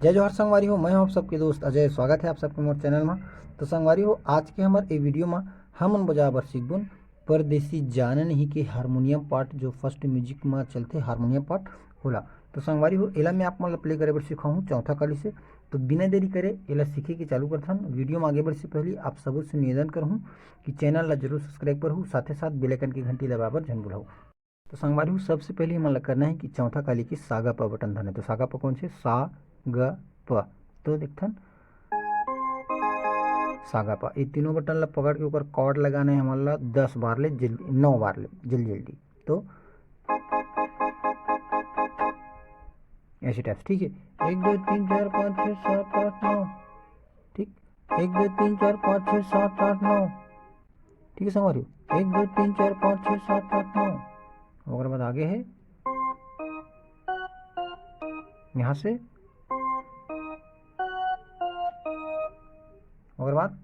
जय जोहार संगवारी हो, मैं हूं आप सबके दोस्त अजय। स्वागत है आप सबके मोर चैनल में। तो संगवारी हो, आज के हमारे वीडियो में हमन बजा बर सीखबुन परदेसी जाने नहीं के हारमोनियम पार्ट जो फर्स्ट म्यूजिक में चलते हारमोनियम पार्ट होला। तो संगवारी हो, एला मैं आप मन प्ले करे बर सिखाऊँ चौथा कली से। तो बिना देरी करे एला सीखे के चालू करथन। वीडियो में आगे बढ़े से पहले आप सबों से निवेदन करहूँ कि चैनल ला जरूर सब्सक्राइब करहूँ, साथ ही साथ बेल आइकन की घंटी दबा बर झन भूलहूँ। तो संगवारी हो, सबसे पहले हमन ला करना है कि चौथा काली की सागा प बटन धरना है। तो सागा प कौन से सा ग प। तो देखथन सागा पा ये तीनों बटन ला पकड़ के ऊपर कॉर्ड लगाना है हमन ला 10 बार ले जल्दी 9 बार ले जल्दी जल्दी। तो ऐसे टाइप ठीक है। 1 2 3 4 5 6 7 8 9 ठीक। 1 2 3 4 5 6 7 8 9 ठीक है संगवारी। 1 2 3 4 5 6 7 8 9। और बाद आगे है यहाँ से और बाद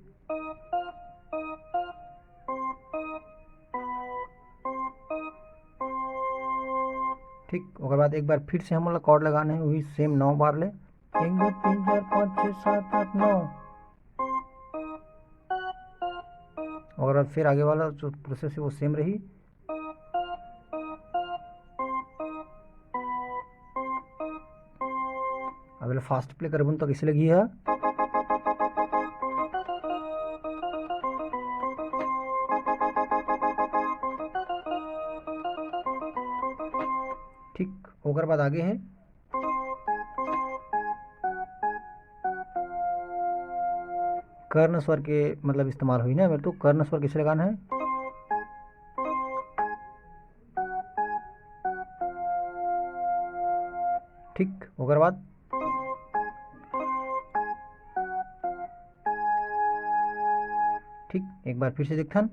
ठीक। और बाद एक बार फिर से हम कॉर्ड लगाना है वही सेम 9 बार ले 1 2 3 4 5 6 7 8 9। और बाद फिर आगे वाला जो प्रोसेस है वो सेम रही। अब फास्ट प्ले करबुन तो कैसे लगी है। ठीक। ओकर बाद आगे है कर्ण स्वर के मतलब इस्तेमाल हुई ना मेरे। तो कर्ण स्वर कैसे लगाना है। ठीक। ओकर बाद ठीक एक बार फिर से देखथन।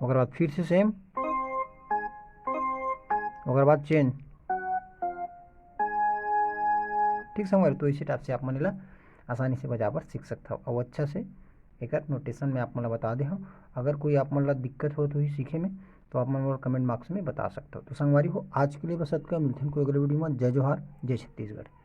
ओकर बाद फिर से सेम। ओकर बाद चेंज। ठीक संगवारी। तो इसी टाइप से आप मन ला आसानी से बजा पर सीख सकता हो और अच्छा से एक नोटेशन में आप मन बता दे हो। अगर कोई आप मन ला दिक्कत हो तो ही सीखे में तो आप मन कमेंट बॉक्स में बता सकते हो। तो संगवारी हो, आज के लिए बस अतका। मिलते हैं कोई अगले वीडियो में। जय जोहार, जय छत्तीसगढ़।